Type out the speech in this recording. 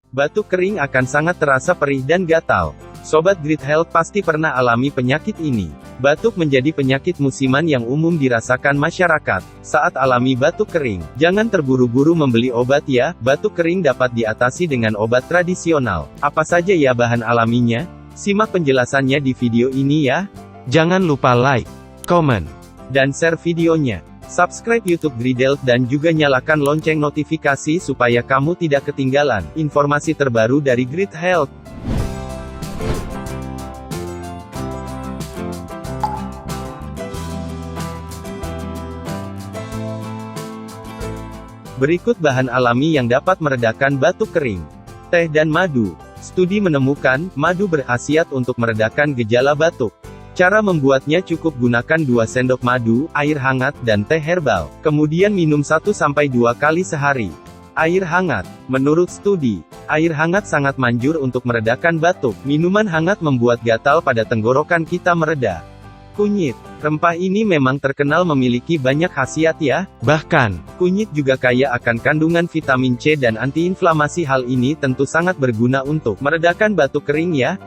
batuk kering akan sangat terasa perih dan gatal. Sobat Grit Health pasti pernah alami penyakit ini. Batuk menjadi penyakit musiman yang umum dirasakan masyarakat. Saat alami batuk kering, jangan terburu-buru membeli obat ya. Batuk kering dapat diatasi dengan obat tradisional. Apa saja ya bahan alaminya? Simak penjelasannya di video ini ya. Jangan lupa like, comment, dan share videonya. Subscribe YouTube Grit Health dan juga nyalakan lonceng notifikasi supaya kamu tidak ketinggalan informasi terbaru dari Grit Health. Berikut bahan alami yang dapat meredakan batuk kering. Teh dan madu. Studi menemukan, madu berkhasiat untuk meredakan gejala batuk. Cara membuatnya cukup gunakan 2 sendok madu, air hangat, dan teh herbal. Kemudian minum 1-2 kali sehari. Air hangat. Menurut studi, air hangat sangat manjur untuk meredakan batuk. Minuman hangat membuat gatal pada tenggorokan kita mereda. Kunyit. Rempah ini memang terkenal memiliki banyak khasiat ya. Bahkan, kunyit juga kaya akan kandungan vitamin C dan antiinflamasi. Hal ini tentu sangat berguna untuk meredakan batuk kering ya.